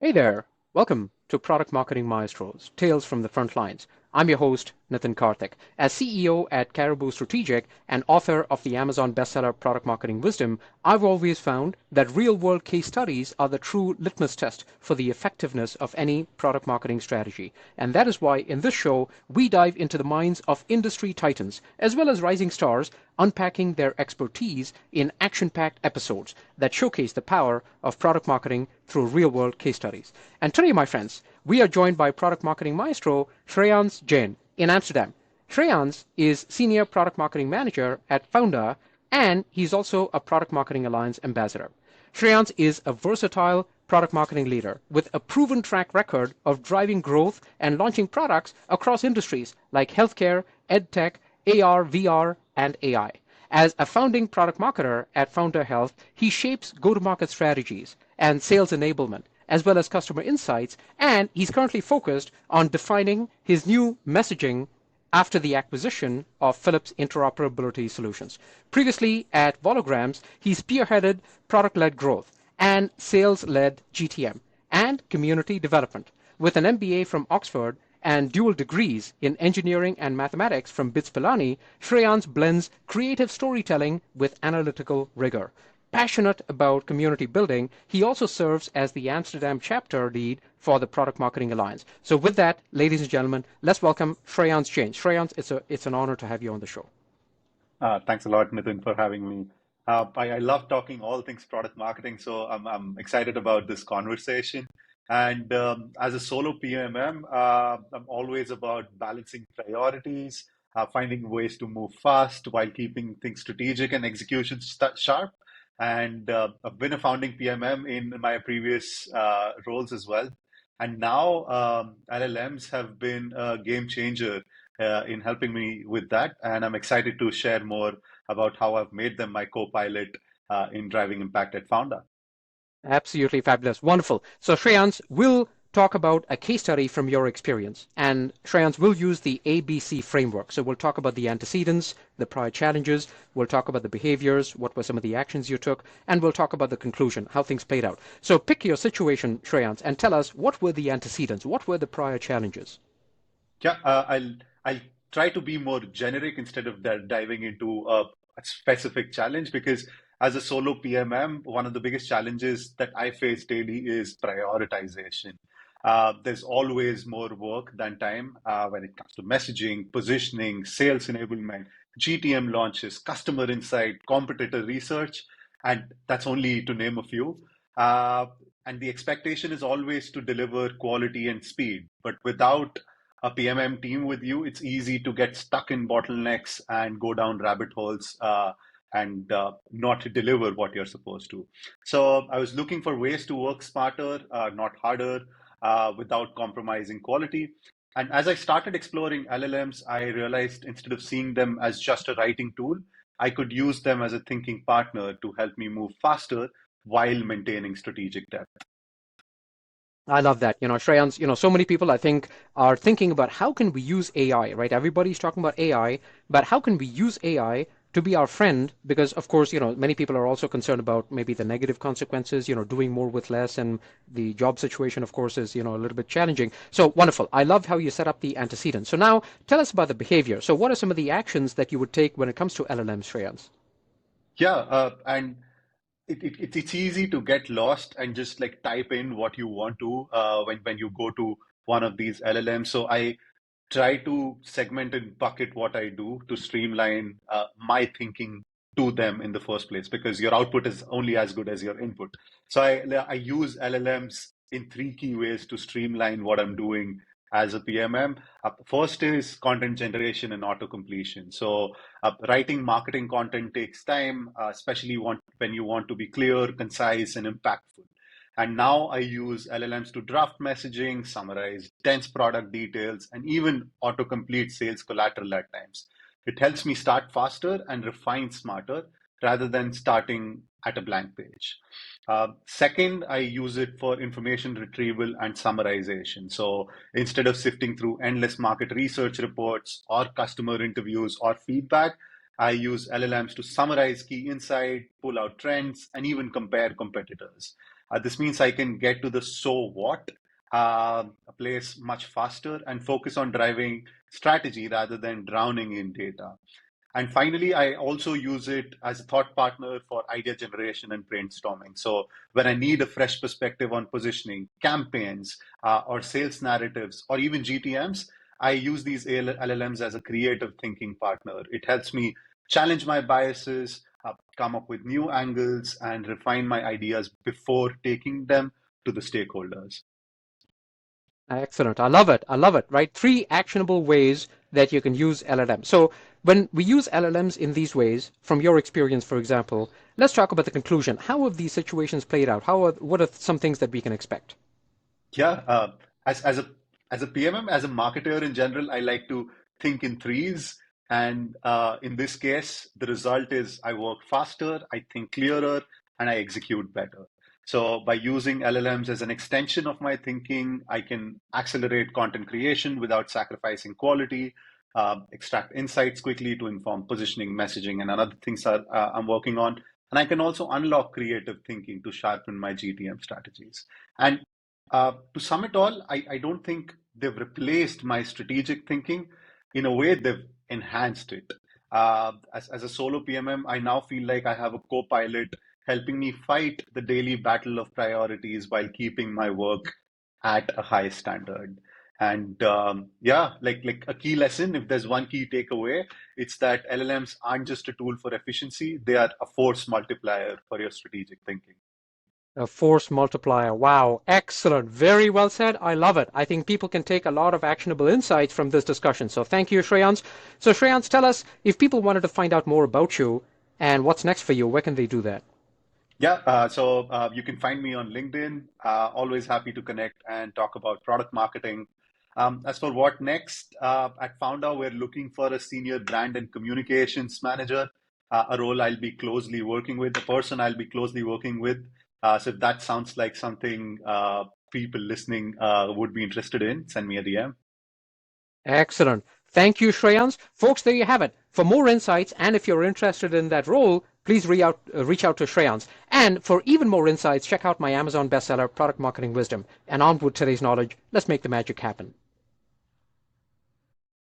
Hey there, welcome to Product Marketing Maestros, Tales from the Front Lines. I'm your host, Nitin Karthik. As CEO at Caribou Strategic and author of the Amazon bestseller Product Marketing Wisdom, I've always found that real-world case studies are the true litmus test for the effectiveness of any product marketing strategy. And that is why in this show, we dive into the minds of industry titans, as well as rising stars, unpacking their expertise in action-packed episodes that showcase the power of product marketing through real-world case studies. And today, my friends, we are joined by product marketing maestro Shreyans Jain in Amsterdam. Shreyans is Senior Product Marketing Manager at Founda, and he's also a Product Marketing Alliance Ambassador. Shreyans is a versatile product marketing leader with a proven track record of driving growth and launching products across industries like healthcare, edtech, AR, VR, and AI. As a founding product marketer at Founda Health, he shapes go-to-market strategies and sales enablement, as well as customer insights, and he's currently focused on defining his new messaging after the acquisition of Philips Interoperability Solutions. Previously at Volograms, he spearheaded product-led growth and sales-led GTM and community development. With an MBA from Oxford and dual degrees in engineering and mathematics from BITS Pilani, Shreyans blends creative storytelling with analytical rigor. Passionate about community building, he also serves as the Amsterdam chapter lead for the Product Marketing Alliance. So with that, ladies and gentlemen, let's welcome Shreyans Jain. Shreyans, it's an honor to have you on the show. Thanks a lot, Nitin, for having me. I love talking all things product marketing, so I'm excited about this conversation. And as a solo PMM, I'm always about balancing priorities, finding ways to move fast while keeping things strategic and execution sharp. And I've been a founding PMM in my previous roles as well. And now LLMs have been a game changer in helping me with that. And I'm excited to share more about how I've made them my co-pilot in driving impact at Founda. Absolutely fabulous. Wonderful. So Shreyans, we'll talk about a case study from your experience. And Shreyans will use the ABC framework. So we'll talk about the antecedents, the prior challenges, we'll talk about the behaviors, what were some of the actions you took, and we'll talk about the conclusion, how things played out. So pick your situation, Shreyans, and tell us what were the antecedents, what were the prior challenges? Yeah, I'll try to be more generic instead of diving into a specific challenge because as a solo PMM, one of the biggest challenges that I face daily is prioritization. There's always more work than time when it comes to messaging, positioning, sales enablement, GTM launches, customer insight, competitor research, and that's only to name a few. Uh, and the expectation is always to deliver quality and speed, but without a PMM team with you, it's easy to get stuck in bottlenecks and go down rabbit holes and not deliver what you're supposed to. So I was looking for ways to work smarter, not harder, without compromising quality. And as I started exploring LLMs, I realized instead of seeing them as just a writing tool, I could use them as a thinking partner to help me move faster while maintaining strategic depth. I love that. Shreyans, so many people I think are thinking about how can we use AI, right? Everybody's talking about AI, but how can we use AI to be our friend? Because of course, many people are also concerned about maybe the negative consequences, doing more with less, and the job situation, of course, is, a little bit challenging. So wonderful. I love how you set up the antecedents. So now tell us about the behavior. So what are some of the actions that you would take when it comes to LLMs, Shreyans? Yeah, and it's easy to get lost and just like type in what you want to when you go to one of these LLMs. So I try to segment and bucket what I do to streamline my thinking to them in the first place because your output is only as good as your input. So I use LLMs in three key ways to streamline what I'm doing as a PMM. First is content generation and auto completion. So writing marketing content takes time, especially when you want to be clear, concise, and impactful. And now I use LLMs to draft messaging, summarize dense product details, and even autocomplete sales collateral at times. It helps me start faster and refine smarter rather than starting at a blank page. Second, I use it for information retrieval and summarization. So instead of sifting through endless market research reports or customer interviews or feedback, I use LLMs to summarize key insight, pull out trends, and even compare competitors. This means I can get to the so what place much faster and focus on driving strategy rather than drowning in data. And finally, I also use it as a thought partner for idea generation and brainstorming. So when I need a fresh perspective on positioning, campaigns, or sales narratives, or even GTMs, I use these LLMs as a creative thinking partner. It helps me challenge my biases, come up with new angles, and refine my ideas before taking them to the stakeholders. Excellent. I love it. I love it, right? 3 actionable ways that you can use LLM. So when we use LLMs in these ways, from your experience, for example, let's talk about the conclusion. How have these situations played out? What are some things that we can expect? Yeah, as a PMM, as a marketer in general, I like to think in threes. And in this case, the result is I work faster, I think clearer, and I execute better. So by using LLMs as an extension of my thinking, I can accelerate content creation without sacrificing quality, extract insights quickly to inform positioning, messaging, and other things that I'm working on. And I can also unlock creative thinking to sharpen my GTM strategies. And to sum it all, I don't think they've replaced my strategic thinking. In a way, they've enhanced it. As a solo PMM, I now feel like I have a co-pilot helping me fight the daily battle of priorities while keeping my work at a high standard. And yeah, like a key lesson, if there's one key takeaway, it's that LLMs aren't just a tool for efficiency, they are a force multiplier for your strategic thinking. A force multiplier. Wow. Excellent. Very well said. I love it. I think people can take a lot of actionable insights from this discussion. So thank you, Shreyans. So Shreyans, tell us, if people wanted to find out more about you and what's next for you, where can they do that? Yeah, so you can find me on LinkedIn. Always happy to connect and talk about product marketing. As for what next, at Founda, we're looking for a senior brand and communications manager, a role I'll be closely working with, a person I'll be closely working with. So if that sounds like something people listening would be interested in, send me a DM. Excellent. Thank you, Shreyans. Folks, there you have it. For more insights, and if you're interested in that role, please reach out to Shreyans. And for even more insights, check out my Amazon bestseller, Product Marketing Wisdom. And armed with today's knowledge, let's make the magic happen.